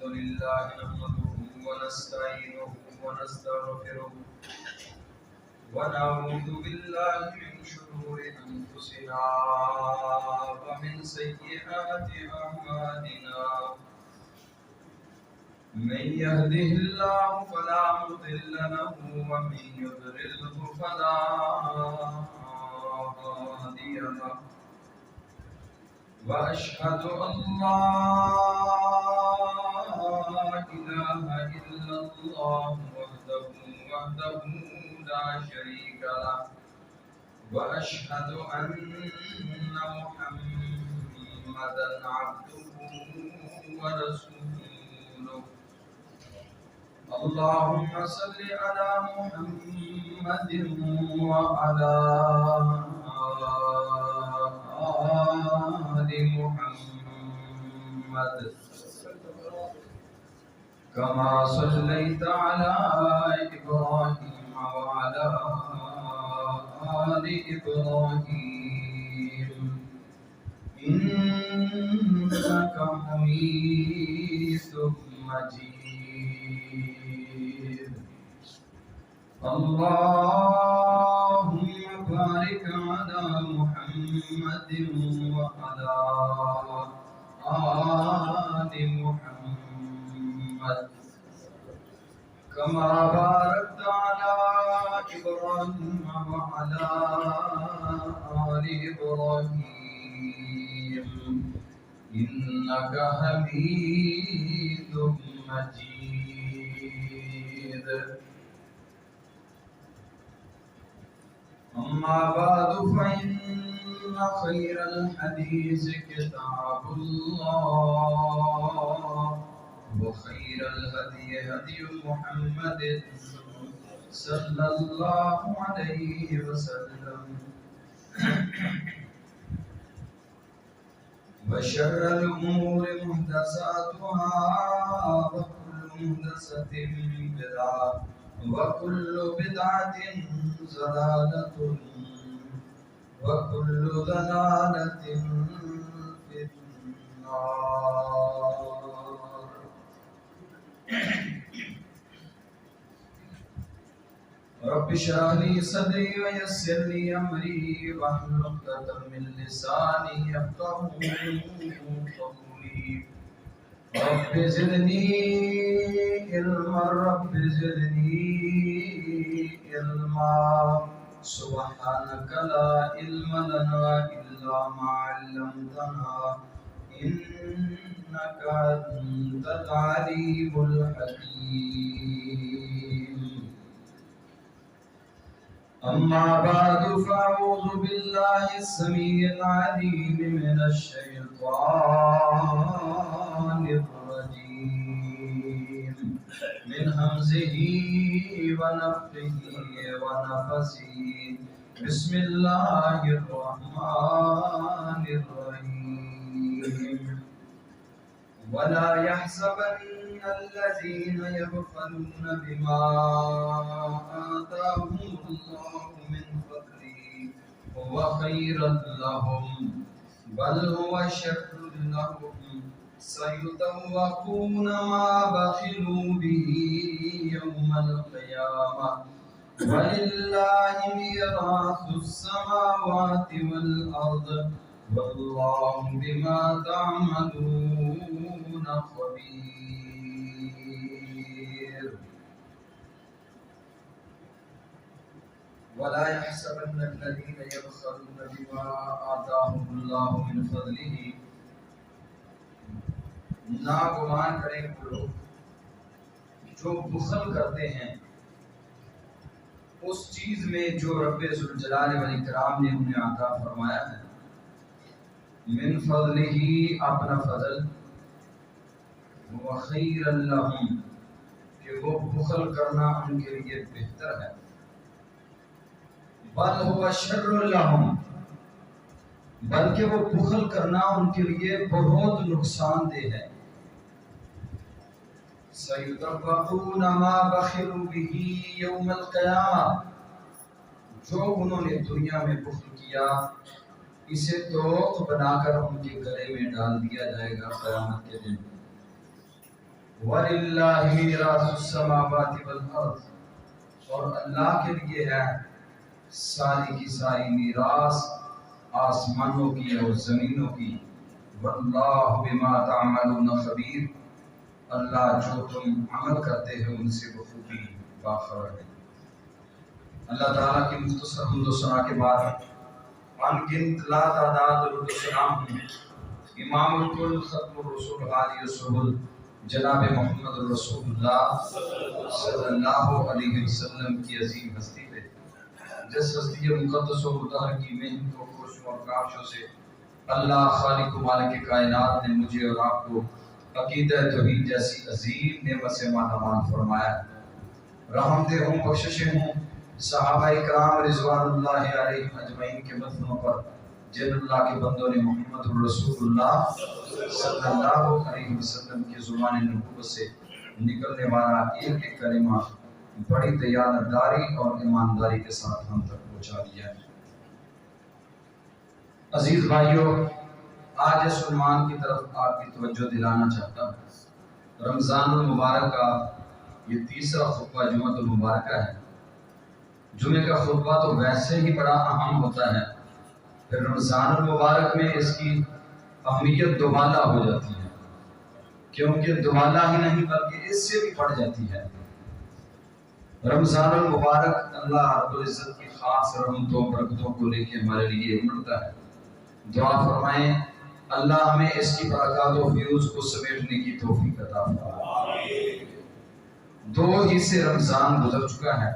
لله نحمده ونستعينه ونستغفره ونعوذ بالله من شرور أنفسنا ومن سيئات أعمالنا من يهده الله فلا مضل له ومن يضلله فلا هادي له وأشهد أن لا إله إلا الله وحده لا شريك له وأشهد أن محمدا عبده ورسوله اللهم صل على محمد وعلى آل محمد كما صليت على إبراهيم وعلى آل إبراهيم إنك حميد مجيد اللهم بارك على محمد وعلى آل محمد كما باركت على إبراهيم وعلى آل إبراهيم إنك حميد مجيد أما بعد فإن خير الحديث كتاب الله وخير الهدي هدي محمد صلى الله عليه وسلم وشر الأمور محدثاتها وكل محدثة بدعة وكل بدعة ضلالة وكل ضلالة في النار رب اشرح لي صدري ويسر لي أمري واحلل عقدة من لساني يفقهوا قولي رب زدني علما رب زدني علما سبحانك لا علم لنا إلا ما علمتنا إنك أنت العليم الحكيم أما بعد فأعوذ بالله السميع العليم من الشيطان الرجيم من همزه ونفخه ونفسه بسم الله الرحمن الرحيم ولا يحسبن الذين يبخلون بما آتاهم الله من فضله هو خيرا لهم بل هو شر لهم سيطوقون ما بخلوا به يوم القيامة ولله ميراث السماوات والأرض والله بما تعملون خبير ولا يحسبن الذين يبخلون بما آتاهم الله من فضله نا گمان کریں وہ لوگ جو بخل کرتے ہیں اس چیز میں جو رب ذوالجلال والاکرام نے انہیں عطا فرمایا ہے من فضلہ اپنا فضل وخیر لہم کہ وہ بخل کرنا ان کے لیے بہتر ہے بل هو شر لہم بلکہ وہ بخل کرنا ان کے لیے بہت نقصان دہ ہے سَيُطَوَّقُونَ مَا بَخِلُوا بِهِ يَوْمَ الْقِيَامَةِ جو انہوں نے دنیا میں بخل کیا اسے توق بنا کر ان کے گلے میں ڈال دیا جائے گا قیامت کے دن۔ وَلِلَّهِ مِيرَاثُ السَّمَاوَاتِ وَالْأَرْضِ، اور اللہ کے لیے ہے ساری کی ساری میراث آسمانوں کی اور زمینوں کی۔ وَاللَّهُ بِمَا تَعْمَلُونَ خَبِيرٌ، اللہ جو تم عمل کرتے ہو ان سے بخوبی باخبر ہے۔ اللہ تعالیٰ کی مختصر حمد و ثنا کے بعد ان گنت لا تعداد درود و سلام ہوں امام الکل ختم الرسول حالی السبل جناب محمد رسول اللہ صلی اللہ علیہ وسلم کی عظیم ہستی پہ، جس ہستی مقدس و مطہر کی محنت و کوشش اور کاوشوں سے اللہ خالق و مالک کائنات نے مجھے اور آپ کو عقیدہ توحید جیسی عظیم نعمت سے مالا مال فرمایا۔ رحمتیں ہوں، بخششیں ہوں صحابہ کرام رضوان اللہ علیہ اجمعین کے مدفنوں پر، جن اللہ کے بندوں نے محمد رسول اللہ صلی اللہ علیہ وسلم کی زبان نبوت سے نکلنے والا ایک ایک کلمہ بڑی دیانتداری اور ایمانداری کے ساتھ ہم تک پہنچا دیا ہے۔ عزیز بھائیوں، آج اس عنوان کی طرف آپ کی توجہ دلانا چاہتا ہوں۔ رمضان المبارک کا یہ تیسرا خطبہ جمعۃ المبارکہ ہے۔ جمعے کا خطبہ تو ویسے ہی بڑا اہم ہوتا ہے، پھر رمضان المبارک میں اس کی اہمیت دوبالا ہو جاتی ہے، کیونکہ دوبالا ہی نہیں بلکہ اس سے بھی بڑھ جاتی ہے۔ رمضان المبارک اللہ رب العزت کی خاص رحمتوں برکتوں کو لے کے ہمارے لیے امڑتا ہے۔ دعا فرمائیں اللہ ہمیں اس کی برکات و فیوز کو سمیٹنے کی توفیق عطا فرمائے۔ 2 حصے رمضان گزر چکا ہے،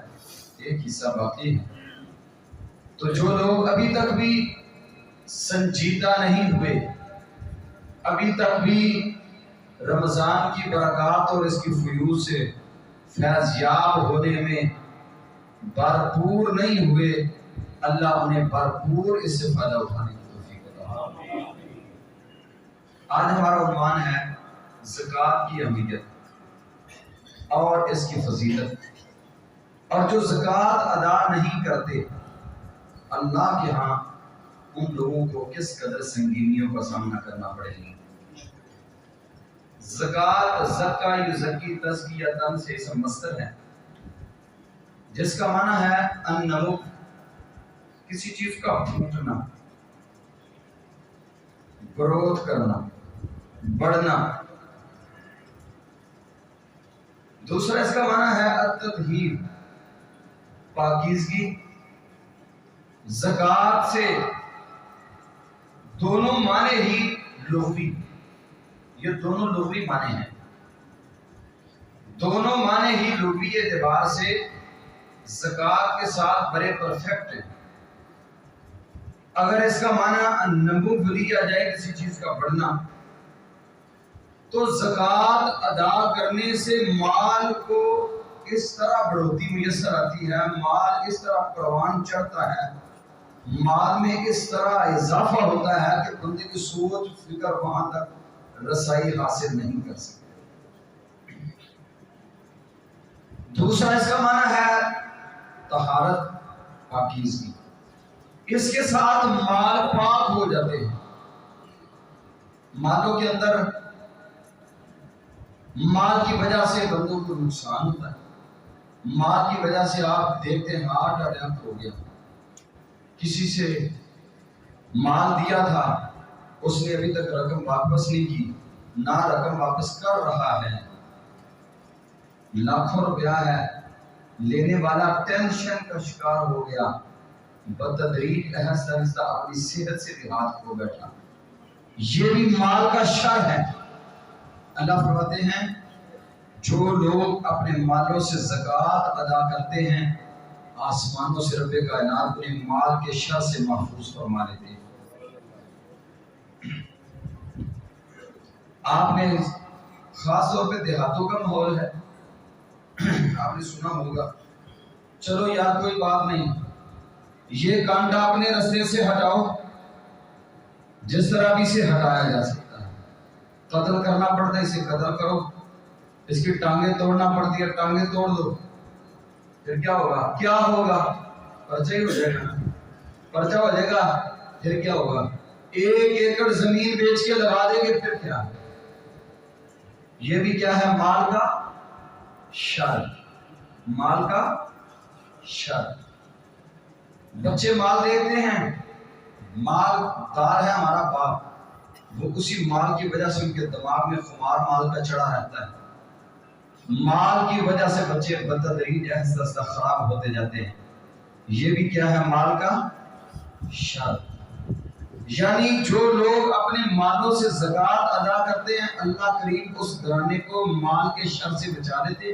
ایک حصہ باقی ہے، تو جو لوگ ابھی تک بھی سنجیدہ نہیں ہوئے، ابھی تک بھی رمضان کی برکات اور اس کی فیوز سے فیض یاب ہونے میں بھرپور نہیں ہوئے، اللہ انہیں بھرپور اس سے فائدہ اٹھانے کی توفیق عطا فرمائے۔ آج ہمارا عنوان ہے زکوٰۃ کی اہمیت اور اس کی فضیلت، اور جو زکوٰۃ ادا نہیں کرتے اللہ کے ہاں ان لوگوں کو کس قدر سنگینیوں کا سامنا کرنا پڑے گا۔ زکوٰۃ زکا یزکی تزکیۃً سے اسم مصدر ہے، جس کا معنی ہے النمو، کسی چیز کا پھوٹنا، گروتھ کرنا، بڑھنا۔ دوسرا اس کا معنی ہے التطہیر، پاکیزگی۔ زکوٰۃ سے دونوں معنی ہی لغوی، یہ دونوں لغوی معنی ہیں، دونوں معنی ہی لغوی اعتبار سے زکوٰۃ کے ساتھ بڑے پرفیکٹ ہیں۔ اگر اس کا معنی نمو لیا جائے کسی چیز کا بڑھنا، تو زکوٰۃ ادا کرنے سے مال کو اس طرح بڑھوتی میسر آتی ہے، مال اس طرح پروان چڑھتا ہے، مال میں اس طرح اضافہ ہوتا ہے کہ بندے کی سوچ فکر وہاں تک رسائی حاصل نہیں کر سکتے۔ دوسرا اس کا معنی ہے طہارت، پاکیزگی، اس کے ساتھ مال پاک ہو جاتے ہیں۔ مالوں کے اندر مال کی وجہ سے بندوں کو نقصان ہوتا ہے، مال کی وجہ سے آپ دیکھتے ہیں ہارٹ اٹیک ہو گیا، کسی سے مال دیا تھا اس نے ابھی تک رقم واپس نہیں کی، نہ رقم واپس کر رہا ہے، لاکھوں روپیہ ہے، لینے والا ٹینشن کا شکار ہو گیا، بتدریج آہستہ آہستہ اپنی صحت سے بھی ہاتھ کھو بیٹھا۔ یہ بھی مال کا شر ہے۔ اللہ فرماتے ہیں جو لوگ اپنے مالوں سے زکوٰۃ ادا کرتے ہیں آسمانوں سے رب کائنات انہیں مال کے شر سے محفوظ فرما لیتے ہیں۔ آپ نے خاص طور پہ دیہاتوں کا ماحول ہے، آپ نے سنا ہوگا، چلو یار کوئی بات نہیں، یہ کانٹا اپنے رستے سے ہٹاؤ، جس طرح بھی سے ہٹایا جا سکتا ہے، قتل کرنا پڑتا ہے اسے قتل کرو، اس کی ٹانگیں توڑنا پڑتی ہے ٹانگیں توڑ دو، پھر کیا ہوگا؟ کیا ہوگا؟ پرچہ ہی ہو جائے گا، پرچہ ہو جائے گا، پھر کیا ہوگا؟ 1 ایکڑ زمین بیچ کے لگا دیں گے، پھر کیا؟ یہ بھی کیا ہے؟ مال کا شر، مال کا شر۔ بچے مال دیتے ہیں، مال دار ہے ہمارا باپ، وہ اسی مال کی وجہ سے ان کے دماغ میں خمار مال کا چڑھا رہتا ہے، مال کی وجہ سے بچے بتدریج آہستہ آہستہ خراب ہوتے جاتے ہیں۔ یہ بھی کیا ہے؟ مال کا شر۔ یعنی جو لوگ اپنے مالوں سے زکوٰۃ ادا کرتے ہیں، اللہ کریم اس گھرانے کو مال کے شر سے بچا دیتے،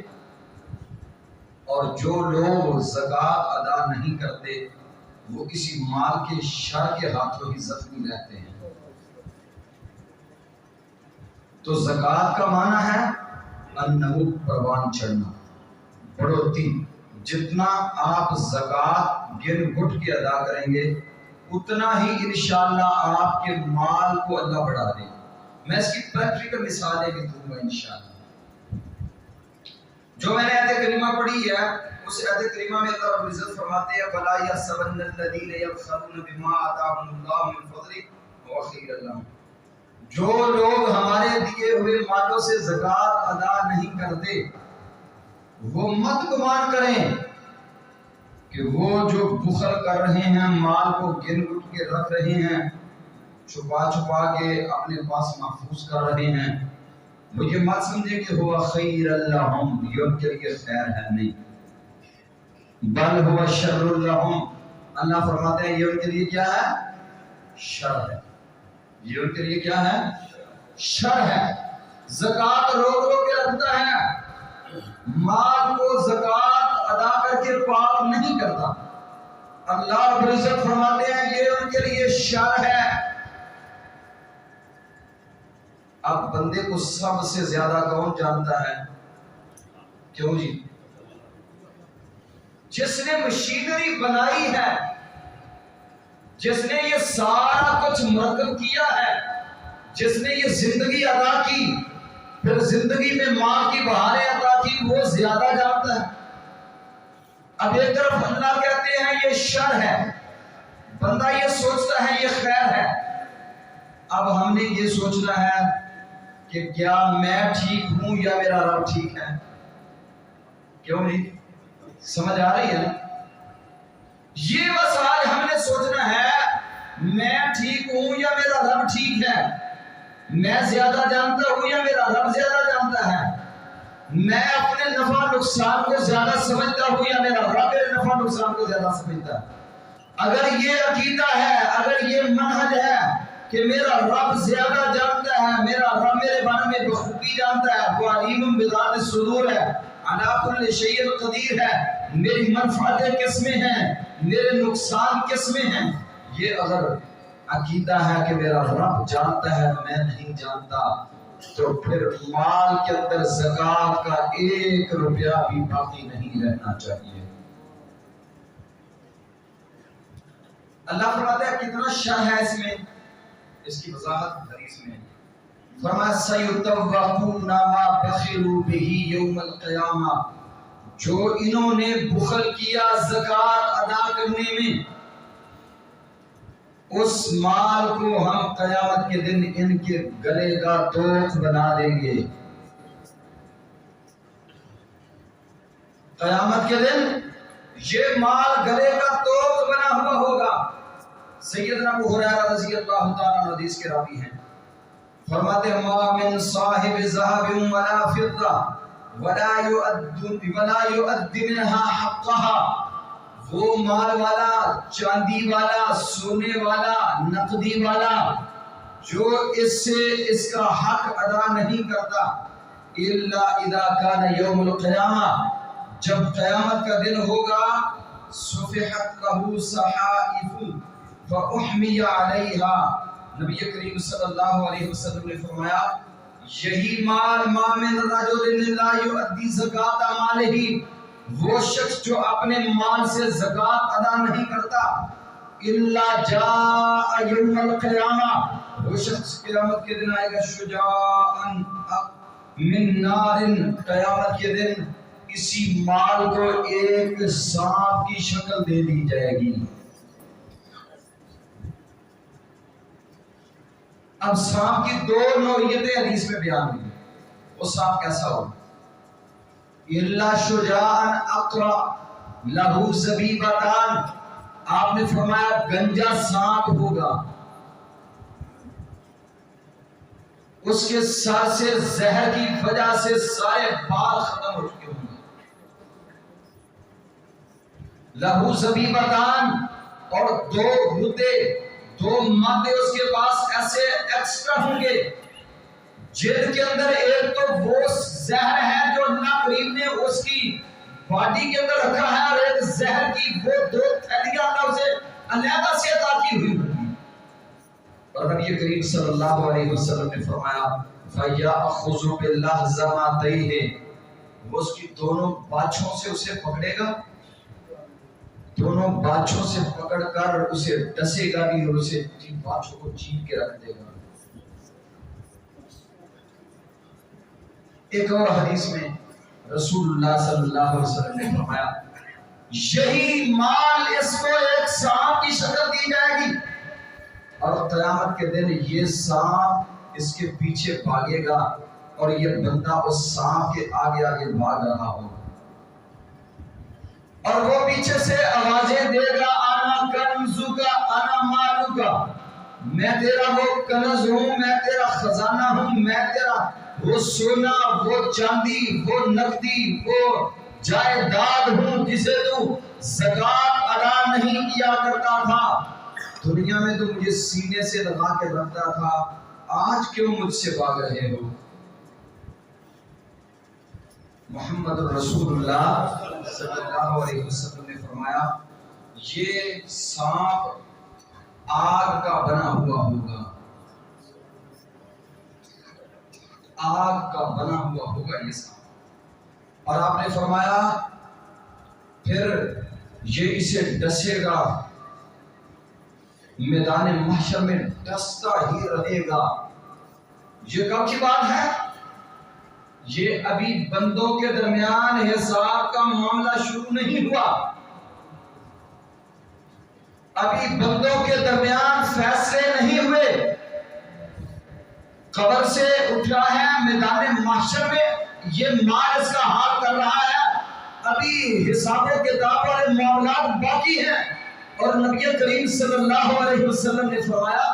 اور جو لوگ زکوٰۃ ادا نہیں کرتے وہ کسی مال کے شر کے ہاتھوں ہی زخمی رہتے ہیں۔ تو زکوٰۃ کا معنی ہے النمو، پروان چڑھنا، بڑھوتی۔ جتنا آپ زکوٰۃ گر گھٹ کے ادا کریں گے اتنا ہی انشاءاللہ آپ کے مال کو اللہ بڑھا دے گا۔ میں اس کی پریکٹیکل مثالیں بھی دوں گا انشاءاللہ۔ جو میں نے آیت کریمہ پڑھی ہے، اس آیت کریمہ میں اللہ رب العزت فرماتے ہیں وَلَا يَحْسَبَنَّ الَّذِينَ يَبْخَلُونَ بِمَا آتَاهُمُ اللَّهُ مِنْ فَضْلِهِ وَهُوَ خَيْرٌ لَّهُمْ۔ جو لوگ ہمارے دیے ہوئے مالوں سے زکوٰۃ ادا نہیں کرتے وہ مت گمان کریں کہ وہ جو بخل کر رہے ہیں، مال کو گن گٹ کے رکھ رہے ہیں، چھپا چھپا کے اپنے پاس محفوظ کر رہے ہیں، وہ یہ مت سمجھے کہ ہوا خیر لہم، یہ ان کے لیے خیر ہے، نہیں، بل ہوا شر لہم، اللہ فرماتے ہیں یہ ان کے لیے کیا ہے؟ شر ہے۔ یہ ان کے لیے کیا ہے؟ شر ہے۔ زکوٰۃ روک روک کے رکھتا ہے، مال کو زکوٰۃ ادا کر کے پاک نہیں کرتا۔ اللہ رب العزت فرماتے ہیں یہ ان کے لیے شر ہے۔ اب بندے کو سب سے زیادہ کون جانتا ہے؟ کیوں جی؟ جس نے مشینری بنائی ہے، جس نے یہ سارا کچھ مرتب کیا ہے، جس نے یہ زندگی عطا کی، پھر زندگی میں مال کی بہاریں عطا کی، وہ زیادہ جانتا ہے۔ اب ایک طرف اللہ کہتے ہیں یہ شر ہے، بندہ یہ سوچتا ہے یہ خیر ہے۔ اب ہم نے یہ سوچنا ہے کہ کیا میں ٹھیک ہوں یا میرا رب ٹھیک ہے؟ کیوں نہیں؟ سمجھ آ رہی ہے نا؟ یہ بس آج ہم نے سوچنا ہے میں ٹھیک ہوں یا میرا رب ٹھیک ہے، میں زیادہ جانتا ہوں یا میرا رب زیادہ جانتا ہے، میں اپنے نفع نقصان کو زیادہ سمجھتا ہوں یا میرا رب میرے نفع نقصان کو زیادہ سمجھتا ہے۔ اگر یہ عقیدہ ہے، اگر یہ منہج ہے کہ میرا رب زیادہ جانتا ہے، میرا رب میرے بارے میں بخوبی جانتا ہے، وہ علیم بذات الصدور ہے، علی کل شیء قدیر ہے، میری منفعتیں کس میں ہیں، میرے نقصان کس میں ہیں، یہ اگر عقیدہ ہے کہ میرا رب جانتا ہے میں نہیں جانتا، تو پھر مال کے اندر زکوٰۃ کا 1 روپیہ بھی باقی نہیں رہنا چاہیے۔ اللہ فرماتا ہے کتنا شر ہے اس میں، اس کی وضاحت حدیث میں فرمایا سَيُطَوَّقُونَ مَا بَخِلُوا بِهِ يَوْمَ الْقِيَامَةِ، جو انہوں نے بخل کیا زکوٰۃ ادا کرنے میں، اس مال کو ہم قیامت کے دن ان کے گلے کا توق بنا دیں گے۔ قیامت کے دن یہ مال گلے کا توق بنا ہوا ہوگا۔ سیدنا ابو ہریرہ رضی اللہ تعالیٰ عنہ حدیث کے راوی ہیں، فرماتے ہیں ما من صاحب ذهب ولا فضة ولا يؤدي منها حقها، وہ مال والا، چاندی والا، سونے والا، نقدی والا جو اس سے اس کا حق ادا نہیں کرتا، الا اذا كان يوم القيامة، جب قیامت کا دن ہوگا، صفحت له صحائف فاحمي عليها، نبی کریم صلی اللہ علیہ وسلم نے فرمایا یہی مال ما من رجل لا يؤدي زکاة مالہ، وہ شخص جو اپنے مال سے زکوٰۃ ادا نہیں کرتا، الا جاء یوم القیامہ، وہ شخص قیامت کے دن آئے گا شجاعا من نار، قیامت کے دن اسی مال کو ایک سانپ کی شکل دے دی جائے گی۔ اب سانپ کی دو نوعیتیں حدیث میں بیان ہوئی. وہ سانپ کیسا ہو؟ الا شجاعا اقرا لہو زبیبتان، آپ نے فرمایا گنجا سانپ ہوگا، اس کے سر سے زہر کی وجہ سے سارے بال ختم ہو چکے ہوں گے. لہو زبیبتان، اور دو غدے، دو مادے اس کے پاس ایسے ایکسٹرا ہوں گے جلد کے اندر. ایک تو وہ زہر ہے جو اللہ کریم نے اس کی باڈی کے اندر رکھا ہے، اور ایک زہر کی وہ دو تھیلیاں اللہ اسے علیحدہ سے عطا کی ہوئی ہوگی. اور نبی کریم صلی اللہ علیہ وسلم نے فرمایا فَيَأْخُذُ بِاللَّهْزَمَتَيْهِ، وہ اس کی دونوں باچھوں سے اسے پکڑے گا، دونوں باچھوں سے پکڑ کر اسے ڈسے گا بھی، اور اسے تین باچھوں کو چین کے رکھ دے گا. ایک اور حدیث میں رسول اللہ صلی اللہ علیہ وسلم نے فرمایا یہی مال اس کو ایک سانپ کی شکل دی جائے گی، اور قیامت کے دن یہ سانپ اس کے پیچھے بھاگے گا، اور یہ بندہ اس سانپ کے آگے آگے بھاگ رہا ہوگا، اور وہ پیچھے سے آوازیں دے گا انا کنزو کا انا مالو کا، میں تیرا وہ کنز ہوں، میں تیرا خزانہ ہوں، میں تیرا وہ سونا، وہ چاندی، وہ نقدی، وہ جائیداد ہوں جسے تو زکوٰۃ ادا نہیں کیا کرتا تھا. دنیا میں تو مجھے سینے سے لگا کے رکھتا تھا، آج کیوں مجھ سے بھاگ رہے ہو؟ محمد رسول اللہ صلی اللہ علیہ وسلم نے فرمایا یہ سانپ آگ کا بنا ہوا ہوگا، آگ کا بنا ہوا ہوگا یہ سانپ. اور آپ نے فرمایا پھر یہ اسے ڈسے گا، میدان محشر میں ڈستا ہی رہے گا. یہ کب کی بات ہے؟ یہ ابھی بندوں کے درمیان حساب کا معاملہ شروع نہیں ہوا، ابھی بندوں کے درمیان فیصلے نہیں ہوئے. قبر سے اٹھا ہے میدان محشر میں، یہ مال اس کا حال کر رہا ہے، ابھی حساب و کتاب والے معاملات باقی ہیں. اور نبی کریم صلی اللہ علیہ وسلم نے فرمایا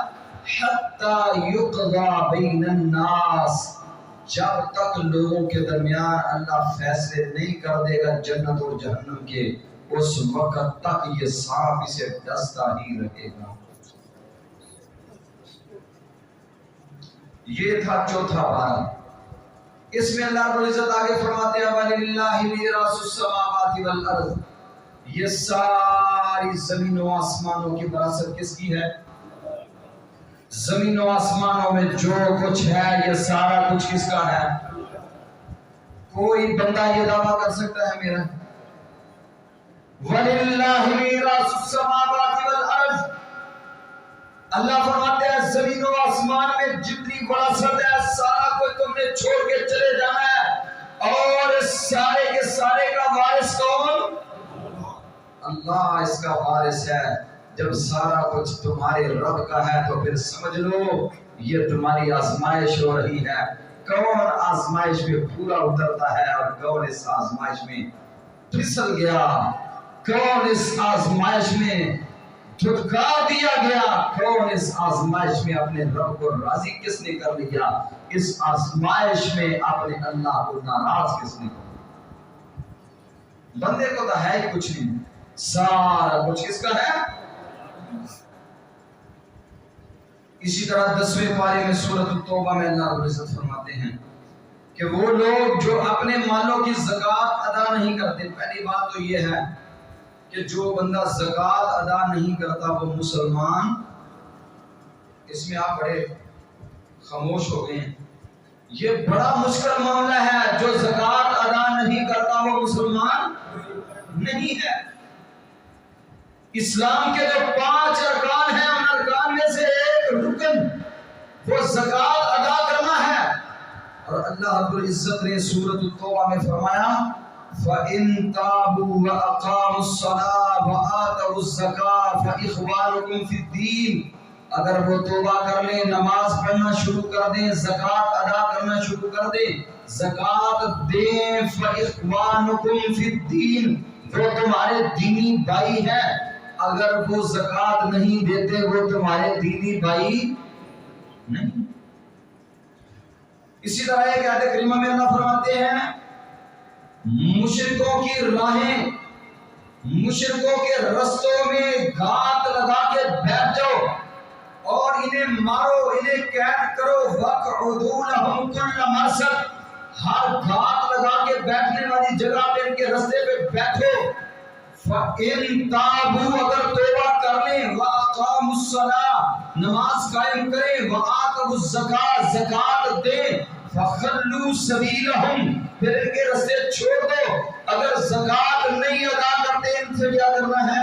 حتی یقضی بین الناس، جب تک لوگوں کے درمیان اللہ فیصلے نہیں کر دے گا جنت اور جہنم کے، اس وقت تک یہ سانپ اسے ڈستا ہی رہے گا. یہ تھا چوتھا بارہ. اس میں اللہ رب العزت آگے فرماتے ہیں وَلِلَّهِ مِيرَاثُ السَّمَاوَاتِ وَالْأَرْضِ، یہ ساری زمین و آسمانوں کی وراثت کس کی ہے؟ زمین و آسمانوں میں جو کچھ ہے یہ سارا کچھ کس کا ہے؟ کوئی بندہ یہ دعویٰ کر سکتا ہے میرا؟ وَلِلَّهِ مِيرَاثُ السَّمَاوَاتِ وَالْأَرْضِ، اللہ فرماتے ہیں زمین و آسمان میں جتنی وراثت ہے سارا کچھ تم نے چھوڑ کے چلے جانا ہے، اور اس سارے کے سارے کا وارث کون؟ اللہ اس کا وارث ہے. جب سارا کچھ تمہارے رب کا ہے تو پھر سمجھ لو یہ تمہاری آزمائش ہو رہی ہے. کون آزمائش میں پورا اترتا ہے اور کون اس آزمائش میں پھسل گیا، کون اس آزمائش میں دھتکار دیا گیا، کون اس آزمائش میں اپنے رب کو راضی کس نے کر لیا، اس آزمائش میں اپنے اللہ کو ناراض کس نے کر لیا. بندے کو تو ہے ہی کچھ نہیں، سارا کچھ کس کا ہے؟ اسی طرح 10ویں پارے میں سورۃ التوبہ میں اللہ رب العزت فرماتے ہیں کہ وہ لوگ جو اپنے مالوں کی زکوٰۃ ادا نہیں کرتے. پہلی بات تو یہ ہے کہ جو بندہ زکوٰۃ ادا نہیں کرتا وہ مسلمان، اس میں آپ بڑے خاموش ہو گئے ہیں. یہ بڑا مشکل معاملہ ہے، جو زکوٰۃ ادا نہیں کرتا وہ مسلمان نہیں ہے. اسلام کے جو 5 ارکان ہیں ان ارکان میں سے ایک رکن وہ زکوٰۃ ادا کرنا ہے. اور اللہ رب العزت نے سورۃ التوبہ میں فرمایا فَإِن تَابُوا وَأَقَامُوا الصَّلَاةَ وَآتَوُا الزَّكَاةَ فَإِخْوَانُكُمْ فِي الدِّينِ، اگر وہ توبہ کر لیں، نماز پڑھنا شروع کر دیں، زکوٰۃ ادا کرنا شروع کر دیں، زکوٰۃ دیں، فَإِخْوَانُكُمْ فِي الدِّينِ، وہ تمہارے دینی بھائی ہیں۔ اگر وہ زکوٰۃ نہیں دیتے وہ تمہارے دینی بھائی نہیں۔ اسی طرح ایک آیت کریمہ میں اللہ فرماتے ہیں مشرکوں کی راہیں، مشرکوں کے رستوں میں گھات لگا کے بیٹھ جاؤ اور انہیں مارو، انہیں قید کرو، وَاقْعُدُوا لَهُمْ كُلَّ مَرْصَدٍ، ہر گھات لگا کے بیٹھنے والی جگہ پہ ان کے رستے پہ بیٹھو۔ فَإِن تَابُوا، اگر توبہ کر لیں، وَأَقَامُوا الصَّلَاةَ، نماز قائم کریں، وَآتَوُا الزَّكَاةَ، زکوٰۃ دیں، فَخَلُّوا سَبِيلَهُمْ، پھر ان کے رستے چھوڑ دو۔ اگر زکوٰۃ نہیں ادا کرتے ان سے کیا کرنا ہے؟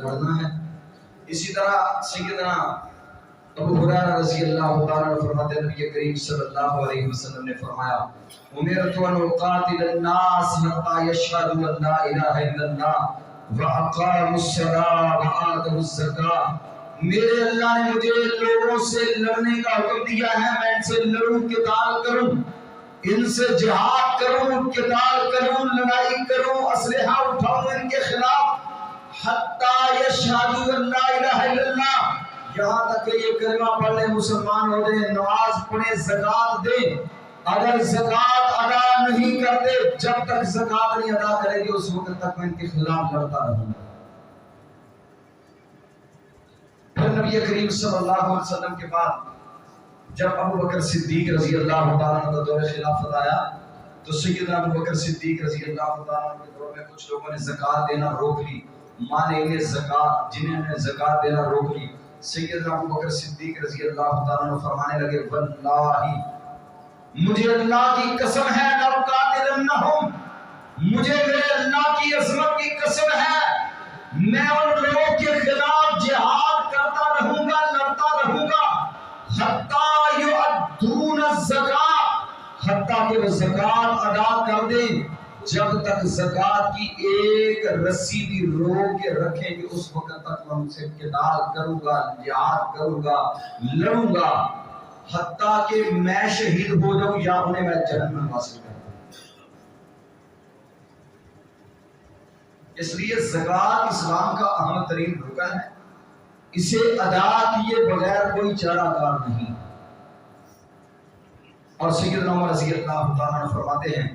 لڑنا ہے۔ اسی طرح سیدنا ابو ہریرہ رضی اللہ تعالیٰ عنہ فرماتے ہیں نبی کریم صلی اللہ علیہ وسلم نے فرمایا امرت ان اقاتل الناس حتى يشهدوا ان لا الہ الا اللہ واقاموا الصلاة وآتوا الزکاة، میرے اللہ نے مجھے لوگوں سے لڑنے کا حکم دیا ہے، میں ان سے لڑوں، قتال کروں، ان سے جہاد کروں، قتال کروں، لڑائی کروں، اسلحہ اٹھاؤں ان کے خلاف، حتی یشہدوا ان لا الہ الا اللہ، یہاں تک کہ یہ کلمہ پڑھ لیں، مسلمان ہو جائیں، نماز پڑھیں، زکوٰۃ دیں۔ اگر زکوٰۃ ادا نہیں کرتے، جب تک زکوٰۃ نہیں ادا کرے گی اس وقت تک میں ان کے خلاف لڑتا رہوں گا۔ پھر نبی کریم صلی اللہ علیہ وسلم کے بعد جب ابو بکر صدیق رضی اللہ تعالیٰ عنہ کا دور خلافت آیا تو سیدنا ابو بکر صدیق رضی اللہ تعالیٰ عنہ کے دور میں کچھ لوگوں نے زکوٰۃ دینا روک لی، مانے انہیں زکوٰۃ، جنہیں نے زکوٰۃ دینا روک لی۔ سیدنا ابو بکر صدیق رضی اللہ تعالیٰ عنہ فرمانے لگے واللہ، مجھے اللہ کی قسم ہے، لَأُقَاتِلَنَّهُمْ، مجھے میرے اللہ کی عظمت کی قسم ہے، میں ان لوگوں کے خلاف جہاد کرتا رہوں گا، لڑتا رہوں گا، حَتَّى يُؤَدُّونَ الزَّكَاةَ، حتیٰ کہ وہ زکوٰۃ ادا کر دیں، جب تک زکوٰۃ کی ایک رسی بھی روک کے رکھیں گے اس وقت تک میں ان سے قتال کروں گا، جہاد کروں گا، لڑوں گا، حتیٰ کہ میں شہید ہو جاؤں یا انہیں میں جہنم حاصل کروں۔ اس لیے زکوٰۃ اسلام کا اہم ترین رکن ہے، اسے ادا کیے بغیر کوئی چارہ کار نہیں۔ اور سیدنا عمر رضی اللہ تعالیٰ عنہ فرماتے ہیں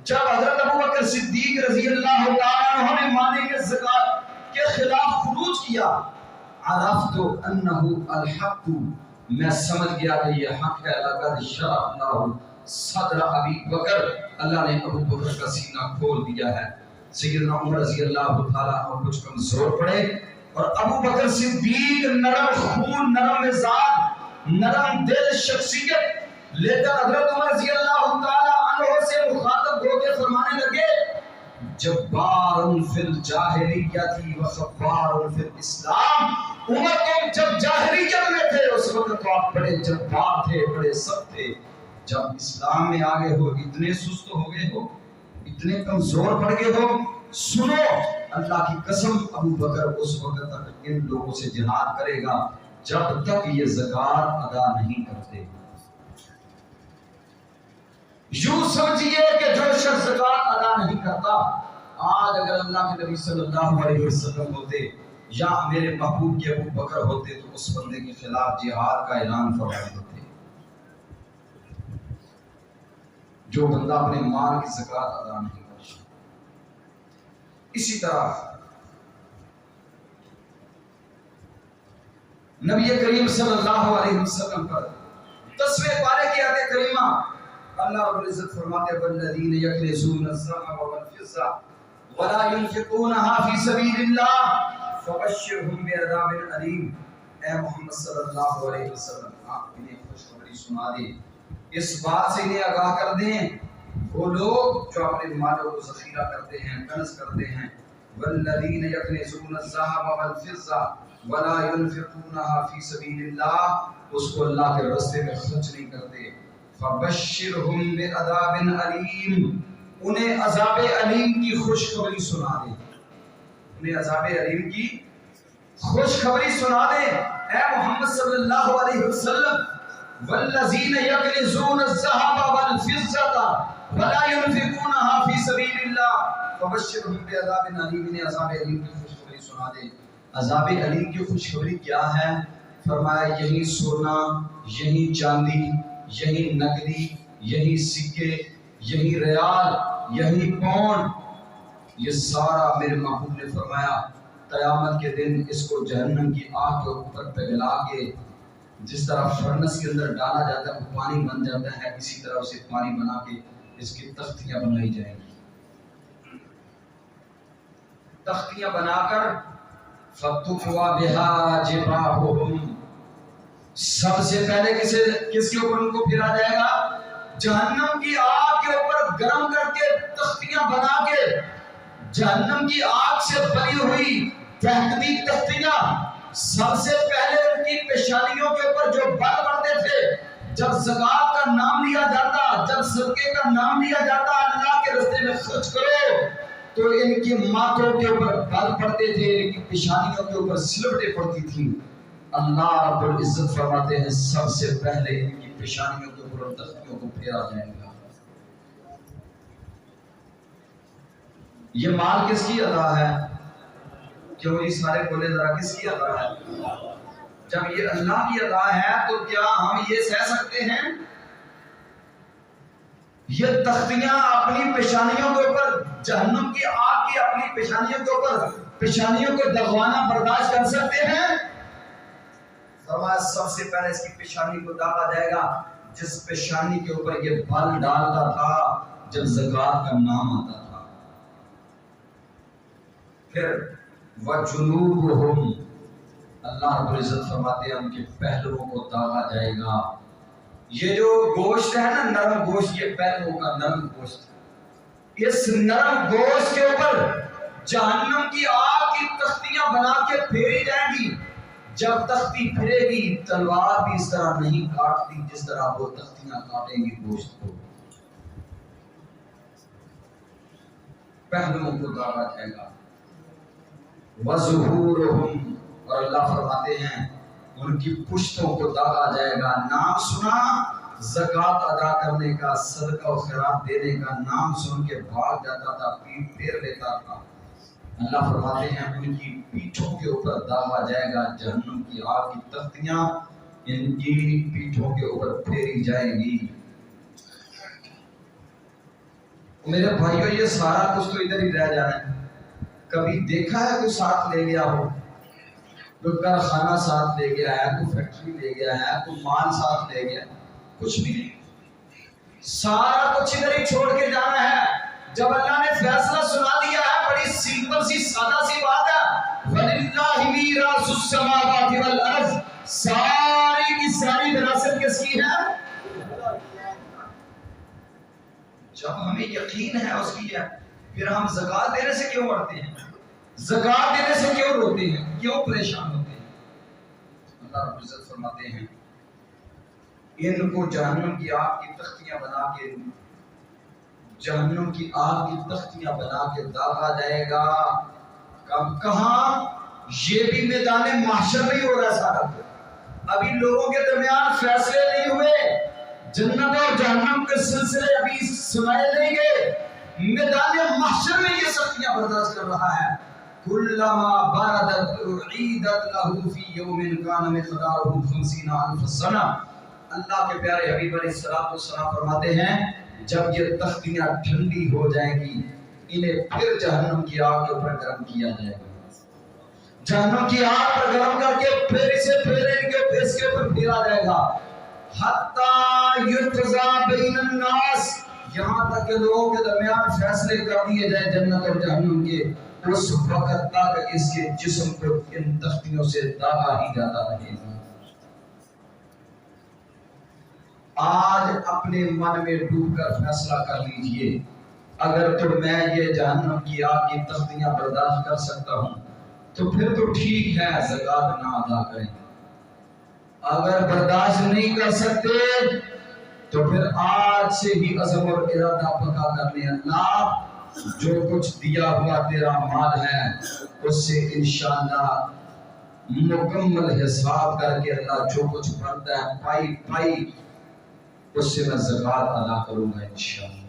جب حضرت ابو بکر صدیق رضی اللہ تعالیٰ عنہ نے مانے کے زکوٰۃ کے خلاف خروج کیا، عرفت انہ الحق، میں سمجھ گیا کہ یہ حق ہے، لقد شرح اللہ صدر ابی بکر، اللہ نے ابو بکر کا سینہ کھول دیا ہے۔ سیدنا عمر رضی اللہ تعالیٰ عنہ کچھ کمزور پڑے اور ابو بکر صدیق نرم خون، نرم مزاج، نرم دل شخصیت، لیکن حضرت عمر رضی اللہ تعالیٰ عنہ سے مخاطب ہو کے فرمانے لگے جبار فی الجاہلیت و صفار فی الاسلام، عمر تم جب جاہلیت میں تھے اس وقت تو آپ بڑے جبار تھے، بڑے سخت تھے، جب اسلام میں آگے ہو اتنے سست ہو گئے ہو، اتنے کمزور پڑ گئے ہو۔ سنو اللہ کی قسم ابو بکر اس وقت تک ان لوگوں سے جہاد کرے گا جب تک یہ زکوٰۃ ادا نہیں کرتے۔ یوں سمجھیے کہ جو شخص زکوٰۃ ادا نہیں کرتا، آج اگر اللہ کے نبی صلی اللہ علیہ وسلم ہوتے یا میرے محبوب کے ابو بکر ہوتے تو اس بندے کے خلاف جہاد کا اعلان فرما دیتے۔ جو بندہ اپنے مال کی زکوٰۃ ادا نہیں کرتا۔ اسی طرح نبی کریم صلی اللہ علیہ وسلم پر 10ویں پارے کی آیت کریمہ اللہ رب العزت فرماتے ہیں والذین یکنزون الذهب والفضة ولا ينفقونها في سبيل الله فبشرهم بعذاب أليم۔ اے محمد صلی اللہ علیہ وسلم آپ انہیں خوشخبری سنا دیں، اس بات سے انہیں آگاہ کر دیں وہ لوگ جو اپنے مالوں کو ذخیرہ کرتے ہیں، کنز کرتے ہیں، والذین یکنزون الذهب والفضة ولا ينفقونها في سبيل الله، اس کو اللہ کے راستے میں خرچ نہیں کرتے، فبشرهم بعذاب علیم، انہیں عذاب علیم کی خوشخبری سنا دیں، انہیں عذاب علیم کی خوشخبری سنا دیں۔ اے محمد صلی اللہ علیہ وسلم والذین یکنزون الذهب والفضة ولا ينفقونها في سبیل اللہ فبشرهم بعذاب علیم، انہیں عذاب علیم کی خوشخبری سنا دے۔ عذاب علیم کی خوشخبری کیا ہے؟ فرمایا یہی سونا، یہی چاندی، یہی نقدی، یہی سکے، یہی ریال، یہی پاؤنڈ، یہ سارا میرے محبوب نے فرمایا قیامت کے دن اس کو جہنم کی آگ کے اوپر پگھلا کے جس طرح فرنس کے اندر ڈالا جاتا ہے وہ پانی بن جاتا ہے، اسی طرح اسے پانی بنا کے اس کی تختیاں بنائی جائیں گی۔ تختیاں بنا کر فَتُقْوَى بِهَا جِبَاهُهُمْ، سب سے پہلے کس کے اوپر ان کو پھیرا جائے گا؟ جہنم کی آگ کے اوپر گرم کر کے تختیاں بنا کے، جہنم کی آگ سے بنی ہوئی دہکتی تختیاں سب سے پہلے ان کی پیشانیوں کے اوپر جو بل پڑتے تھے، جب زکوٰۃ کا نام لیا جاتا، جب صدقے کا نام لیا جاتا اللہ کے راستے میں خرچ کرو، تو ان کی ماتھوں کے اوپر بل پڑتے تھے، ان کی پیشانیوں کے اوپر سلوٹیں پڑتی تھیں۔ اللہ رب العزت فرماتے ہیں سب سے پہلے ان کی پیشانیوں کے اوپر تختیوں کو پھیرا جائے گا۔ یہ مال کس کی عطا ہے؟ کیوں یہ سارے بولے ذرا کس کی عطا ہے؟ جب یہ اللہ کی عطا ہے تو کیا ہم یہ سہ سکتے ہیں؟ یہ تختیاں اپنی پیشانیوں کے اوپر، جہنم کی آگ کی اپنی پیشانیوں کے اوپر پیشانیوں کو دغوانا برداشت کر سکتے ہیں؟ فرمایا سب سے پہلے اس کی پیشانی کو داغا جائے گا جس پیشانی کے اوپر یہ بل ڈالتا تھا جب زکوٰۃ کا نام آتا تھا۔ پھر وَجُنُوبُهُمْ، اللہ رب العزت فرماتے ہیں ان کے پہلوؤں کو داغا جائے گا۔ یہ جو گوشت ہے نا، نرم گوشت، یہ پہلوؤں کا نرم گوشت، اس نرم گوشت کے اوپر جہنم کی آگ کی تختیاں بنا کے پھیری جائیں گی۔ جب تختی پھرے گی تلوار بھی اس طرح نہیں کاٹتی جس طرح وہ تختیاں کاٹیں گی گوشت کو، پہلوؤں کو داغا جائے گا۔ وَظُهُورُهُمْ، اور اللہ فرماتے ہیں ان کی پشتوں کو داغا جائے گا۔ نام سنا زکوٰۃ ادا کرنے کا، صدقہ و خیرات دینے کا، نام سن کے بھاگ جاتا تھا، پیٹ پھیر لیتا تھا۔ اللہ فرماتے ہیں ان کی پیٹھوں کے اوپر داغا جائے گا، جہنم کی آگ کی تختیاں ان کی پیٹھوں کے اوپر پھیری جائیں گی۔ میرے بھائیوں یہ سارا کچھ تو ادھر ہی رہ جانا ہے۔ کبھی دیکھا ہے کوئی ساتھ لے گیا ہو؟ کوئی کارخانہ ساتھ لے گیا ہے، کوئی فیکٹری لے گیا ہے، کوئی مال ساتھ لے گیا؟ کچھ بھی نہیں، سارا کچھ ادھر ہی چھوڑ کے جانا ہے۔ جب اللہ نے فیصلہ سنا دیا ہے، بڑی سمپل سی سادہ سی بات ہے، وَلِلَّهِ مِيرَاثُ السَّمَاوَاتِ وَالْأَرْضِ، ساری کی ساری وراثت کس کی ہے؟ جب ہمیں یقین ہے اس کی ہے، پھر ہم زکوٰۃ دینے سے کیوں ڈرتے ہیں؟ زکوٰۃ دینے سے کیوں روتے ہیں؟ کیوں پریشان ہوتے ہیں؟ اللہ رب العزت فرماتے ہیں ان کو جہنم کی آگ کی تختیاں بنا کے، جہنم کی آگ کی تختیاں بنا کے داغا جائے گا۔ کہاں؟ یہ بھی میدان محشر میں ہی ہو رہا ہے سارا کچھ۔ ابھی لوگوں کے درمیان فیصلے نہیں ہوئے، جنت اور جہنم کے سلسلے ابھی سنائے نہیں گئے، میدان محشر میں یہ سختیاں برداشت کر رہا ہے۔ کلما بردت اعیدت له فی یوم کان مقدارہ 50,000 سنہ۔ اللہ کے پیارے حبیب علیہ السلام فرماتے ہیں جب یہ تختیاں ٹھنڈی ہو جائیں گی انہیں پھر جہنم کی آگ کے اوپر گرم کیا جائے گا۔ جہنم کی آگ پر گرم کر کے پھر اسے پھر اس کے اوپر پھیرا جائے گا، حتی یقضی بین الناس، یہاں تک کہ لوگوں کے درمیان فیصلے کر دیے جائیں جنت اور جہنم کے، اس وقت تک اس کے جسم کو ان تختیوں سے داغا ہی جاتا رہے گا۔ آج اپنے من میں ڈوب کر فیصلہ کر لیجئے، اگر تو میں یہ جہنم کی آگ کی تختیاں برداشت کر سکتا ہوں تو پھر تو ٹھیک ہے زکوٰۃ نہ ادا کریں، اگر برداشت نہیں کر سکتے تو پھر آج سے ہی عزم اور ارادہ پکا کر لیں، اللہ جو کچھ دیا ہوا تیرا مال ہے اس سے انشاءاللہ مکمل حساب کر کے اللہ جو کچھ بنتا ہے پائی پائی اس سے میں زکوٰۃ ادا کروں گا انشاءاللہ۔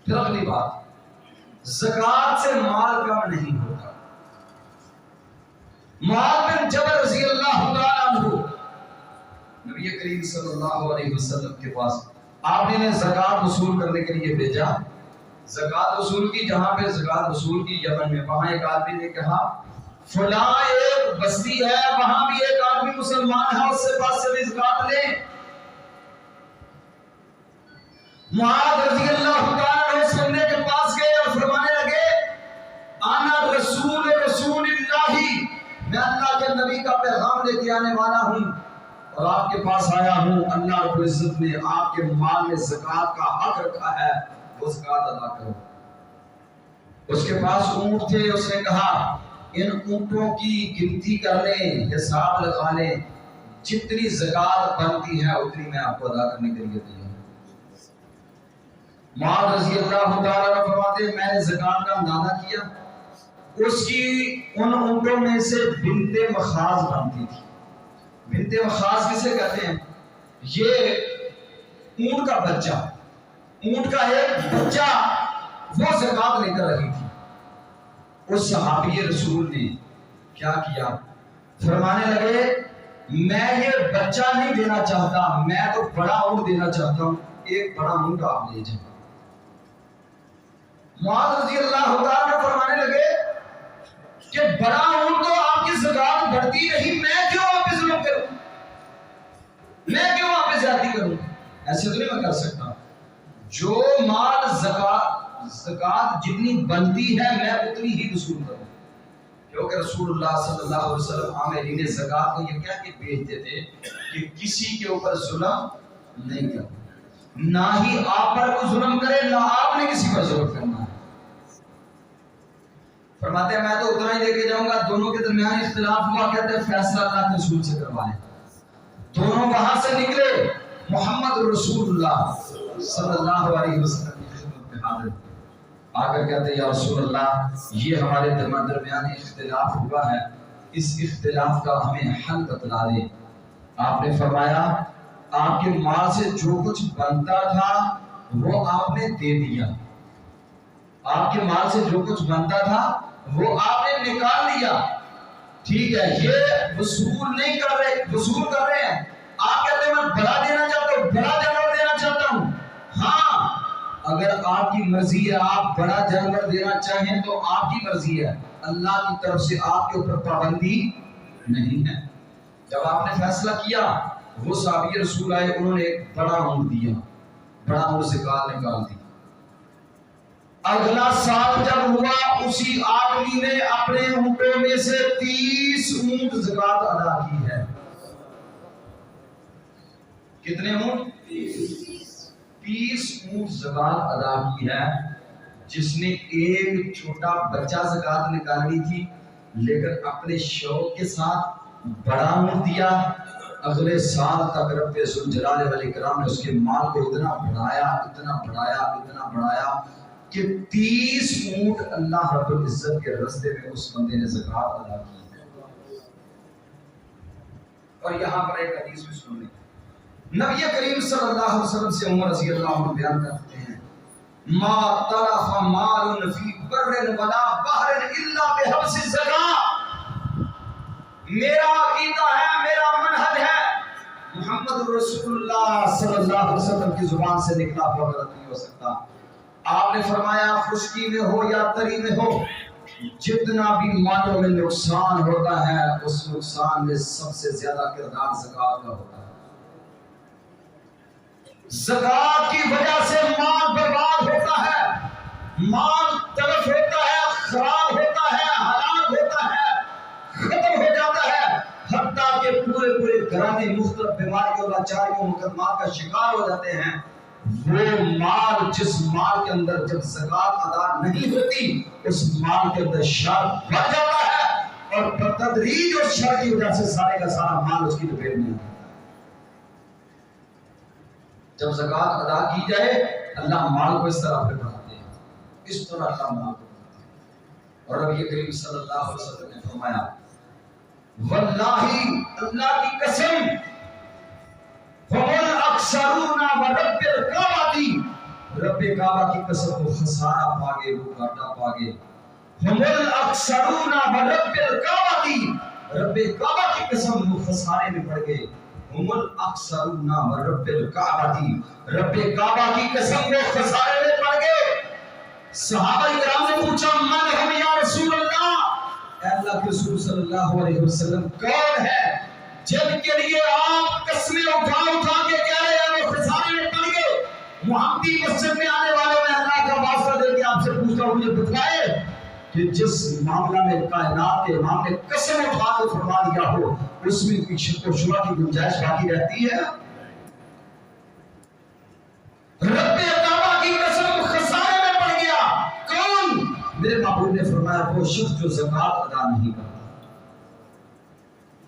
پھر اگلی بات، زکوٰۃ سے مال کم نہیں ہوتا۔ معاذ بن جبل رضی اللہ تعالیٰ عنہ نبی کریم صلی اللہ علیہ وسلم کے پاس آپ نے زکوٰۃ وصول کرنے کے لیے بھیجا۔ زکوٰۃ وصول کی، جہاں پہ زکوٰۃ وصول کی یمن میں، وہاں ایک آدمی نے کہا فلاں ایک بستی ہے، وہاں بھی ایک آدمی مسلمان ہے، اس سے پاس سے بھی زکوٰۃ لیں۔ معاذ رضی اللہ تعالیٰ عنہ اس بندے کے پاس گئے اور فرمانے لگے انا رسول اللہ، میں اللہ کے نبی کا پیغام لے کے آنے والا ہوں اور آپ کے پاس آیا ہوں۔ اللہ رب العزت نے آپ کے مال میں زکوٰۃ کا حق رکھا ہے، وہ زکوٰۃ ادا کرو۔ اس کے پاس اونٹ تھے، اس نے کہا ان اونٹوں کی گنتی کر لیں، حساب لگا لیں، جتنی زکوٰۃ بنتی ہے اتنی میں آپ کو ادا کرنے کے لیے تیار ہوں۔ معاذ رضی اللہ تعالیٰ عنہ فرماتے ہیں میں نے زکوٰۃ کا اندازہ کیا، اس کی ان اونٹوں میں سے بنت مخاض بنتی تھی۔ بنت مخاض کسے کہتے ہیں؟ یہ اونٹ کا بچہ، اونٹ کا ایک بچہ وہ زکوٰۃ لے کر رہی تھی۔ اس صحابی رسول نے کیا کیا؟ فرمانے لگے میں یہ بچہ نہیں دینا چاہتا، میں تو بڑا اونٹ دینا چاہتا ہوں، ایک بڑا اونٹ آپ لے جائیں۔ معاذ رضی اللہ تعالیٰ فرمانے لگے کہ بڑا اونٹ تو آپ کی زکوٰۃ بڑھتی نہیں، میں کیوں آپ پہ ظلم کروں، میں کیوں آپ پہ زیادتی کروں؟ ایسے تو نہیں میں کر سکتا، جو مال زکوٰۃ جتنی بنتی ہے میں اتنی ہی وصول کروں، کیونکہ رسول اللہ صلی اللہ علیہ وسلم عاملین زکوٰۃ کو یہ کہہ کے بھیجتے تھے کہ کسی کے اوپر ظلم نہیں کرنا، نہ ہی آپ پر کوئی ظلم کرے نہ آپ نے کسی پر ظلم کرنا ہے۔ فرماتے ہیں میں تو اتنا ہی لے کے جاؤں گا، دونوں کے درمیان اختلاف ہوا، کہتے ہیں فیصلہ اللہ کے رسول سے کروائیں۔ دونوں وہاں سے نکلے، محمد رسول اللہ صلی اللہ علیہ وسلم کی خدمت میں حاضر، آ کر کہتے ہیں یا رسول اللہ یہ ہمارے درمیان اختلاف ہوا ہے، اس اختلاف کا ہمیں حل بتلا دیں۔ آپ نے فرمایا آپ کے مال سے جو کچھ بنتا تھا وہ آپ نے دے دیا، آپ کے مال سے جو کچھ بنتا تھا وہ آپ نے نکال دیا، ٹھیک ہے، یہ وصول نہیں کر رہے، وصول کر رہے ہیں۔ آپ کہتے ہیں میں بڑا دینا چاہتا ہوں، بڑا جانور دینا چاہتا ہوں، ہاں اگر آپ کی مرضی ہے آپ بڑا جانور دینا چاہیں تو آپ کی مرضی ہے، اللہ کی طرف سے آپ کے اوپر پابندی نہیں ہے۔ جب آپ نے فیصلہ کیا، وہ صحابی رسول آئے، انہوں نے ایک بڑا اونٹ دیا، بڑا اونٹ زکوٰۃ نکال دی۔ اگلا سال جب ہوا، اسی آدمی نے اپنے اونٹوں میں سے 30 اونٹ زکوٰۃ ادا کی ہے۔ کتنے اونٹ؟ 30 اونٹ زکوٰۃ ادا کی ہے۔ جس نے ایک چھوٹا بچہ زکوٰۃ نکالنی تھی لیکن اپنے شوق کے ساتھ بڑا اونٹ دیا، اگلے سال تک رب ذوالجلال والاکرام نے اس کے مال کو اتنا بڑھایا، اتنا بڑھایا، اتنا بڑھایا کہ 30 اونٹ اللہ رب العزت کے راستے میں اس بندے نے زکوٰۃ ادا کی۔ اور یہاں پر ایک حدیث بھی سن لیں، نبی کریم صلی اللہ علیہ وسلم سے عمر رضی اللہ عنہ بیان کرتے ہیں ما طرف مال فی بر ولا بحر الا بحبس الزکاۃ۔ میرا عقیدہ ہے، میرا منہج ہے، محمد رسول اللہ صلی اللہ علیہ وسلم کی زبان سے نکلا ہوا غلط نہیں ہو سکتا۔ آپ نے فرمایا خشکی میں ہو یا تری میں ہو، جتنا بھی مالوں میں نقصان ہوتا ہے اس نقصان میں سب سے زیادہ کردار زکوٰۃ کا ہوتا ہے۔ زکوٰۃ کی وجہ سے مال برباد ہوتا ہے، مال تلف ہوتا ہے، خراب ہوتا ہے، ہلاک ہوتا ہے، ختم ہو جاتا ہے، حتیٰ کہ پورے پورے گھرانے مختلف بیماریوں، لاچاریوں، مقدمات کا شکار ہو جاتے ہیں۔ وہ مال، جس مال کے اندر جب زکوٰۃ ادا نہیں ہوتی اس مال کے اندر شر بڑھ جاتا ہے اور بتدریج اس شر کی وجہ سے سارے کا سارا مال اس کی لپیٹ میں آتا ہے۔ جب زکوٰۃ ادا کی جائے اللہ مال کو اس طرح پہ بڑھاتے ہیں، اس طرح اللہ مال کو بڑھاتے ہیں۔ اور نبی کریم صلی اللہ علیہ وسلم نے فرمایا واللہ اللہ کی قسم فَمَنْ أَكْسَرُونَا وَرَبِّ الْكَعْبَةِ رب کعبہ کی قسم وہ خسارہ پاگے وہ گھاٹا پاگے فَمَنْ أَكْسَرُونَا وَرَبِّ الْكَعْبَةِ رب کعبہ کی قسم وہ خسارے میں پڑ گئے هُمُ الْأَكْسَرُونَا وَرَبِّ الْكَعْبَةِ رب کعبہ کی قسم وہ خسارے میں پڑ گئے۔ صحابہ کرام نے پوچھا من ہم یا رسول اللہ، اے اللہ کے رسول صلی اللہ علیہ وسلم کون ہے جن کے لیے آپ قسمیں اٹھا کے کہہ رہے ہیں وہ خسارے میں پڑ گئے؟ محمدی مسجد میں آنے والوں میں اللہ کا واسطہ دے کے آپ سے پوچھتا ہوں، مجھے بتائے کہ جس معاملہ میں کائنات کے امام نے قسم اٹھا کے فرما دیا ہو اس میں کوئی شک و شبہ کی گنجائش باقی رہتی ہے؟ رب کعبہ کی قسم خسارے میں پڑ گیا کون؟ میرے محبوب نے فرمایا وہ شخص جو زکوٰۃ ادا نہیں کرتا،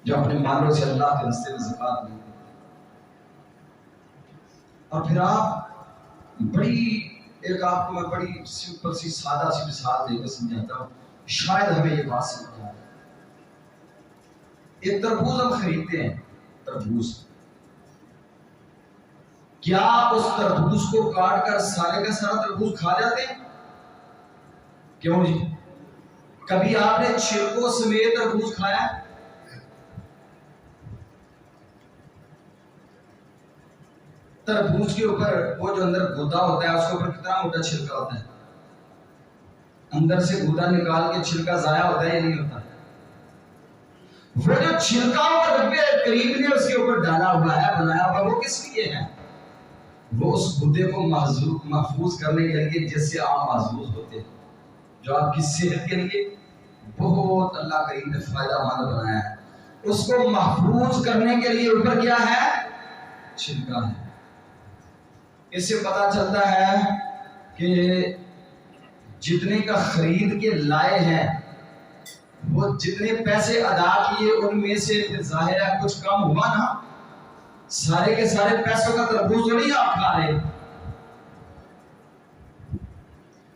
جو اپنے مالوں سے اللہ کے راستے میں زکوٰۃ نہیں دیتا۔ اور پھر آپ ایک آپ کو میں بڑی سمپل سی سادہ سی مثال دے کے سمجھاتا ہوں، شاید ہمیں یہ بات سمجھ آئے۔ ایک تربوز ہم خریدتے ہیں، تربوز، کیا اس تربوز کو کاٹ کر سارے کا سارا تربوز کھا جاتے ہیں؟ کیوں جی؟ کبھی آپ نے چھلکوں سمیت تربوز کھایا ہے؟ تربوز کے اوپر وہ جو اندر گودا ہوتا ہے اس کے اوپر کتنا موٹا چھلکا ہوتا ہے، اندر سے گودا نکال کے چھلکا ضائع ہوتا ہے یا نہیں ہوتا؟ وہ جو چھلکا اور رب کریم نے اس کے اوپر ڈالا ہوا ہے، بنایا ہوا، وہ کس لیے ہے؟ وہ اس گودے کو محفوظ کرنے کے لیے جس سے آپ محفوظ ہوتے ہیں، جو آپ کی صحت کے لیے بہت اللہ کریم نے فائدہ مند بنایا ہے، اس کو محفوظ کرنے کے لیے اوپر کیا ہے؟ چھلکا ہے۔ اس سے پتا چلتا ہے کہ جتنے کا خرید کے لائے ہیں وہ جتنے پیسے ادا کیے ان میں سے پھر ظاہر ہے کچھ کم ہوا نا، سارے کے سارے پیسوں کا تربوز تو نہیں آپ کھا رہے۔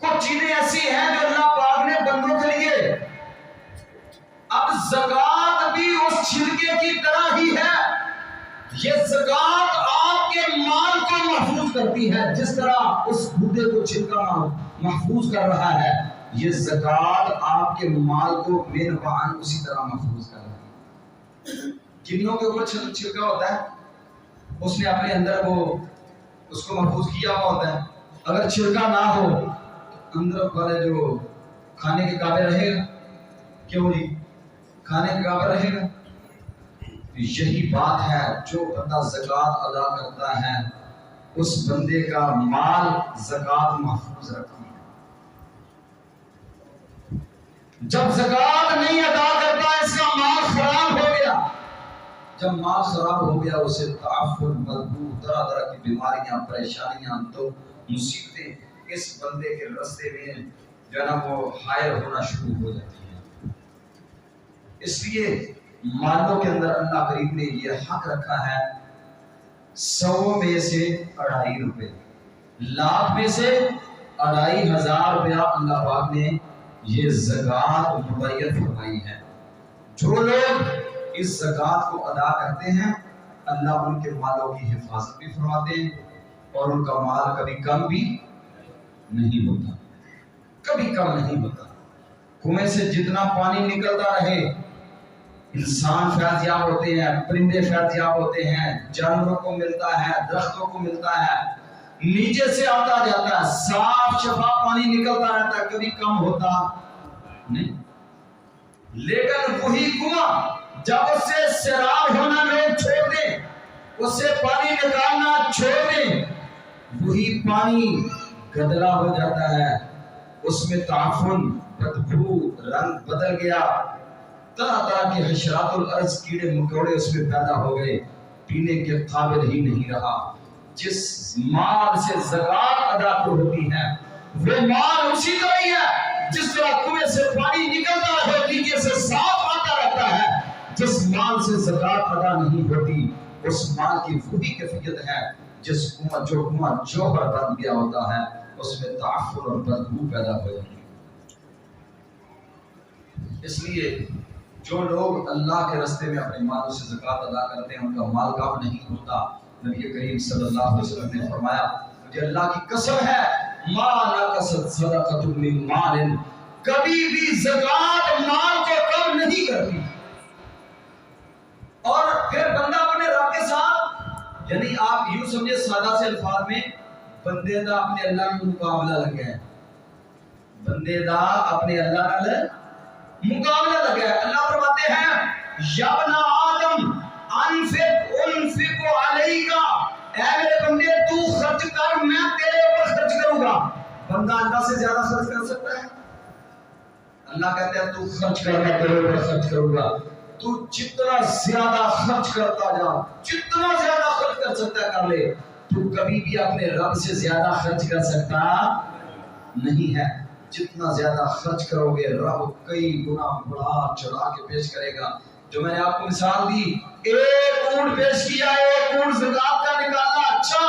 کچھ چیزیں ایسی ہیں جو اللہ پاک نے بندوں کے لیے، اب زکوٰۃ بھی اس چھلکے کی طرح ہی ہے، یہ زکوٰۃ آپ کے مال کو محفوظ کرتی ہے، جس طرح اس گودے کو چھلکا محفوظ کر رہا ہے، یہ زکوٰۃ آپ کے مال کو مین وعن اسی طرح محفوظ کر رہا ہے۔ گنیوں کے اوپر چھلکا ہوتا ہے، اس نے اپنے اندر اس کو محفوظ کیا ہوا ہوتا ہے، اگر چھلکا نہ ہو تو اندر والے جو کھانے کے قابل رہے گا، کیوں جی؟ کھانے کے قابل رہے گا۔ یہی بات ہے، جو بندہ زکوٰۃ ادا کرتا ہے اس بندے کا مال زکوٰۃ محفوظ رکھتی ہے۔ جب زکوٰۃ نہیں ادا کرتا اس کا مال خراب ہو گیا، جب مال خراب ہو گیا اسے تعفن، بدبو، طرح طرح کی بیماریاں، پریشانیاں، تو مصیبتیں اس بندے کے راستے میں جو ہے نا وہ حائل ہونا شروع ہو جاتی ہیں۔ اس لیے مالوں کے اندر اللہ کریم نے یہ حق رکھا ہے 100 میں سے 2.5 روپے، لاکھ میں سے 2.5 روپیہ اللہ پاک نے یہ زکوٰۃ مبین فرمائی ہے۔ جو لوگ اس زکوٰۃ کو ادا کرتے ہیں اللہ ان کے مالوں کی حفاظت بھی فرماتے ہیں اور ان کا مال کبھی کم بھی نہیں ہوتا، کبھی کم نہیں ہوتا۔ کنویں سے جتنا پانی نکلتا رہے انسان فیض یاب ہوتے ہیں، پرندے فیض یاب ہوتے ہیں، جانوروں کو ملتا ہے، درختوں کو ملتا ہے، نیچے سے آتا جاتا ہے، صاف شفاف پانی نکلتا رہتا ہے، کبھی کم ہوتا نہیں۔ لیکن وہی کنواں جب اس سے سیراب ہونا لوگ چھوڑ دیں، اس سے پانی نکالنا چھوڑ دیں، وہی پانی گدلا ہو جاتا ہے، اس میں تعفن، بدبو، رنگ بدل گیا، طرح طرح کے حشرات الارض، کیڑے مکوڑے اس میں پیدا ہو گئے، پینے کے قابل ہی نہیں رہا۔ جس مال سے زکوٰۃ ادا ہوتی ہے وہ مال اسی طرح ہی ہے جس طرح کنویں سے پانی نکلتا رہے، نیچے سے صاف آتا رہتا ہے۔ جس مال سے زکوٰۃ ادا نہیں ہوتی اس مال کی وہی کیفیت ہے جس کنواں جوہر بن گیا ہوتا ہے، اس میں تعفن اور بدبو پیدا ہو جاتی ہے۔ اس لیے جو لوگ اللہ کے راستے میں اپنے مالوں سے زکوٰۃ ادا کرتے ہیں ان کا مال کم نہیں ہوتا۔ نبی کریم صلی اللہ علیہ وسلم نے فرمایا مجھے اللہ کی قسم ہے ما نقصت صدقۃ من مال، کبھی بھی زکوٰۃ مال کو کم نہیں کرتی۔ اور پھر بندہ اپنے رب کے ساتھ، یعنی آپ یوں سمجھے سادہ سے الفاظ میں، بندے دا اپنے اللہ میں مقابلہ لگا ہے، بندے دا اپنے اللہ نال مقابلہ لگا ہے۔ اللہ فرماتے ہیں یا ابن آدم انفق علیک، اے میرے بندے تو خرچ کر، میں تیرے اوپر خرچ کروں گا۔ بندہ اللہ سے زیادہ خرچ کر سکتا ہے؟ اللہ کہتا ہے تو خرچ کر، میں تیرے اوپر خرچ کروں گا۔ تو جتنا زیادہ خرچ کرتا جا، جتنا زیادہ خرچ کر سکتا ہے کر لے، تو کبھی بھی اپنے رب سے زیادہ خرچ کر سکتا نہیں ہے۔ جتنا زیادہ خرچ کرو گے رب کئی گنا بڑھا چڑھا کے پیش کرے گا۔ جو میں نے آپ کو مثال دی، ایک اونٹ پیش کیا، ایک اونٹ زکوٰۃ کا نکالا، اچھا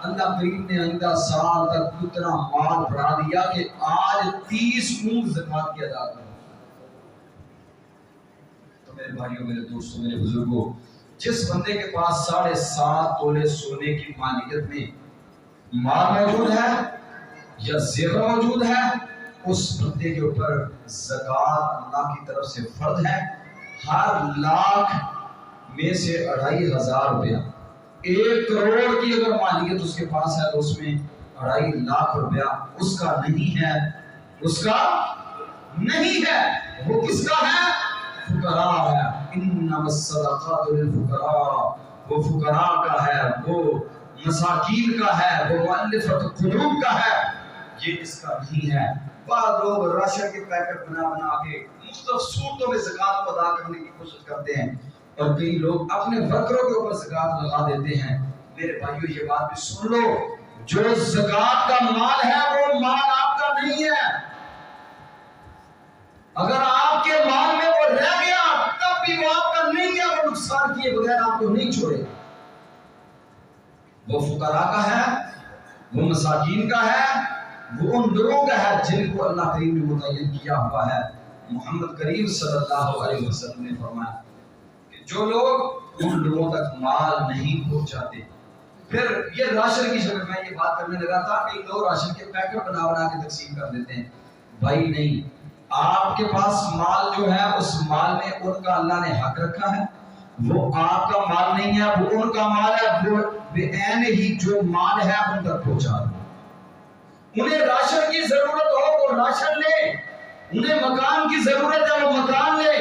اللہ کریم نے آئندہ سال تک اتنا مال بڑھا دیا کہ آج 30 اونٹ زکوٰۃ کی ادا کرو۔ تو میرے بھائیوں، میرے دوستوں، میرے بزرگوں، جس بندے کے پاس 7.5 تولے سونے کی مالکیت میں مال موجود ہے یا زیور موجود ہے، اس بندے کے اوپر زکوٰۃ اللہ کی طرف سے فرض ہے۔ ہر لاکھ میں سے 2500 روپیہ، 1 کروڑ کی اگر مالکیت اس کے پاس ہے تو اس میں 2.5 لاکھ روپیہ اس کا نہیں ہے، اس کا نہیں ہے۔ وہ کس کا ہے؟ فقراء ہے۔ انما الصدقات للفقراء، وہ فقراء کا ہے، وہ مساکین کا ہے، وہ مؤلفۃ قلوب کا ہے، یہ اس کا نہیں ہے۔ بعض لوگ راشن کے پیکٹ بنا کے مختلف صورتوں میں زکوٰۃ کو ادا کرنے کی کوشش کرتے ہیں، اور کئی لوگ اپنے ورکروں کے اوپر زکوٰۃ لگا دیتے ہیں۔ میرے بھائیو یہ بات بھی سن لو، جو زکوٰۃ کا مال ہے وہ مال آپ کا نہیں ہے۔ اگر آپ کے مال میں وہ رہ گیا تب بھی وہ آپ کا نہیں ہے، وہ نقصان کیے بغیر آپ کو نہیں چھوڑے۔ وہ فقراء کا ہے، وہ مساکین کا ہے، وہ ان لوگوں کا ہے جن کو اللہ کریم نے متعین کیا ہوا ہے۔ محمد کریم صلی اللہ علیہ وسلم نے فرمایا کہ جو لوگ ان لوگوں تک مال نہیں پہنچاتے، پھر یہ راشن کی شکل میں یہ بات کرنے لگا تھا کہ لوگ راشن کے پیکٹ بنا کے تقسیم کر دیتے ہیں۔ بھائی نہیں، آپ کے پاس مال جو ہے اس مال میں ان کا اللہ نے حق رکھا ہے، وہ آپ کا مال نہیں ہے، وہ ان کا مال ہے، وہ بے عین ہی جو مال ہے ان تک پہنچا دو۔ انہیں راشن کی ضرورت ہو وہ راشن لے، انہیں مکان کی ضرورت ہے وہ مکان لے،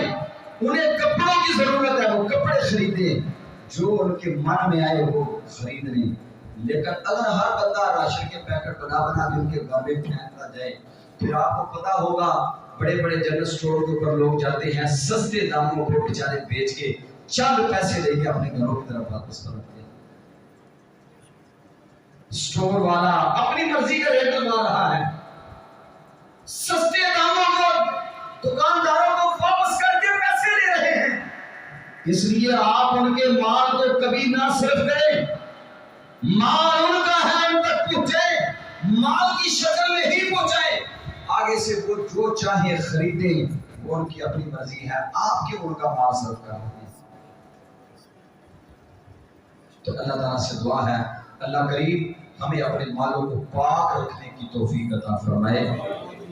انہیں کپڑوں کی ضرورت ہے وہ کپڑے خریدیں، جو ان کے من میں آئے وہ خرید لیں۔ لیکن اگر ہر بندہ راشن کے پیکٹ بنا کے ان کے گھر میں پھینکتا جائے، پھر آپ کو پتا ہوگا بڑے بڑے جنرل اسٹور کے اوپر لوگ جاتے ہیں، سستے داموں پر بیچارے بیچ کے چند پیسے لے کے اپنے گھروں کی طرف واپس پلٹتے ہیں۔ اسٹور والا اپنی مرضی کا ریٹ لگا رہا ہے، سستے داموں کو دکانداروں کو واپس کر کے پیسے لے رہے ہیں۔ اس لیے آپ ان کے مال کو کبھی نہ صرف کریں، مال ان کا ہے ان تک پہنچے، مال کی شکل میں ہی پہنچائے، آگے سے وہ جو چاہے خریدیں، وہ ان کی اپنی مرضی ہے، آپ کیوں ان کا مال صرف کر رہے ہیں؟ تو اللہ تعالیٰ سے دعا ہے اللہ کریم ہمیں اپنے مالوں کو پاک رکھنے کی توفیق عطا فرمائے۔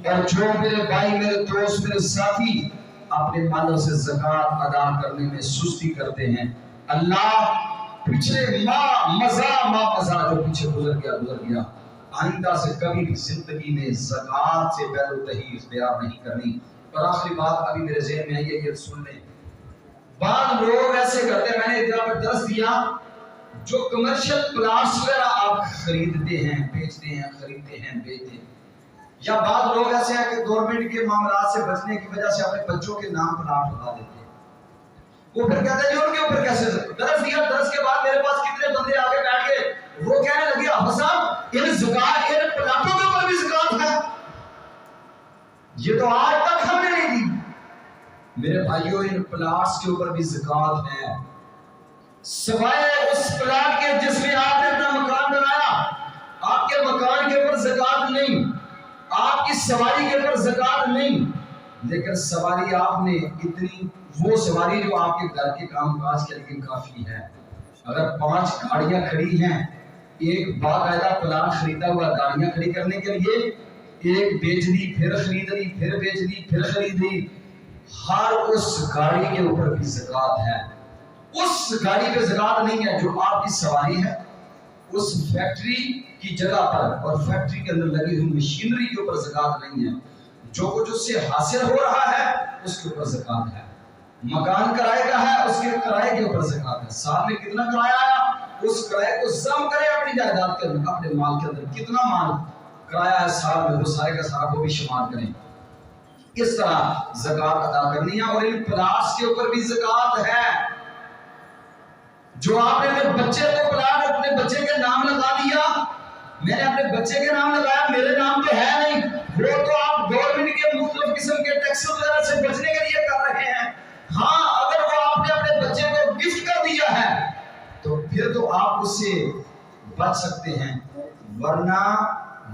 اور جو میرے بھائی، میرے دوست، میرے ساتھی اپنے مالوں سے زکوٰۃ ادا کرنے میں سستی کرتے ہیں، اللہ پچھلے ماہ جو پیچھے گزر گیا، آئندہ سے کبھی بھی زندگی میں زکوٰۃ سے بے رحمی اختیار نہیں کرنی۔ اور آخری بات ابھی میرے ذہن میں آئی ہے، یہ سن لیں، بعض لوگ ایسے کرتے ہیں، میں نے ادھر پر درس دیا، جو کمرشل پلاٹس وغیرہ آپ خریدتے ہیں، بیچتے ہیں، خریدتے ہیں، بیچتے ہیں، یا بعض لوگ ایسے ہیں کہ گورنمنٹ کے معاملات سے بچنے کی وجہ سے اپنے بچوں کے نام پلاٹ لگا دیتے ہیں۔ وہ پھر کہتے ہیں ان کے اوپر کیسے درس دیا، درس کے بعد میرے پاس کتنے بندے آگے بیٹھ گئے، وہ کہنے لگے حافظ صاحب ان زکوٰۃ، ان پلاٹوں کے اوپر بھی زکوٰۃ ہے، یہ تو آج تک ہم نے نہیں دی۔ میرے بھائیوں، ان پلاٹس کے اوپر بھی زکوٰۃ ہے، سوائے اس پلاٹ کے جس میں آپ نے اپنا مکان بنایا، آپ کے مکان کے اوپر زکوٰۃ نہیں، آپ کی سواری کے اوپر زکوٰۃ نہیں، لیکن سواری آپ نے اتنی، وہ سواری جو آپ کے گھر کے کام کاج کے لیے کافی ہے. اگر 5 گاڑیاں کھڑی ہیں، ایک باقاعدہ پلان خریدا ہوا گاڑیاں کھڑی کرنے کے لیے، ایک بیچ دی، پھر خرید لی، پھر بیچ دی، پھر خرید لی، ہر اس گاڑی کے اوپر بھی زکوٰۃ ہے. اس گاڑی پہ زکوٰۃ نہیں ہے جو آپ کی سواری ہے. اس فیکٹری کی جگہ پر اور فیکٹری کے اندر لگی ہوئی مشینری کے اوپر زکوٰۃ نہیں ہے. جو کچھ اس سے حاصل ہو رہا ہے اس کے اوپر زکوٰۃ ہے. مکان کرائے کا ہے، اس کے کرائے کے اوپر زکوٰۃ ہے. سال میں کتنا کرایہ آیا، اس کرائے کو ضم کرے اپنی جائیداد کے اندر، اپنے مال کے اندر کتنا مال کرایہ ہے سال میں، وہ سارے کا سارا وہ بھی شمار کریں. اس طرح زکوٰۃ ادا کرنی ہے. اور ان پلاٹس کے اوپر بھی زکوٰۃ ہے. جو آپ نے اپنے بچے کو پلاٹ اپنے بچے کے نام لگا دیا، میں نے اپنے بچے کے نام لگایا، میرے نام پہ ہے نہیں، وہ تو آپ گورنمنٹ کے مختلف قسم کے ٹیکس وغیرہ سے بچنے کے لیے کر رہے ہیں. ہاں اگر وہ آپ نے اپنے بچے کو گفٹ کر دیا ہے تو پھر تو آپ اس سے بچ سکتے ہیں، ورنہ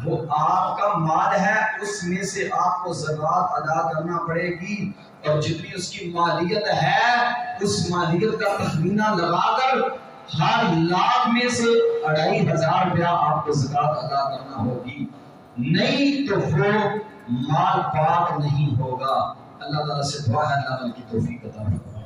وہ آپ کا مال ہے، اس میں سے آپ کو زکوٰۃ ادا کرنا پڑے گی. اور جتنی اس کی مالیت ہے اس مالیت کا تخمینہ لگا کر ہر لاکھ میں سے 2500 روپیہ آپ کو زکوٰۃ ادا کرنا ہوگی، نہیں تو وہ مال پاک نہیں ہوگا. اللہ تعالیٰ سے دعا ہے اللہ عمل کی توفیق عطا فرمائے.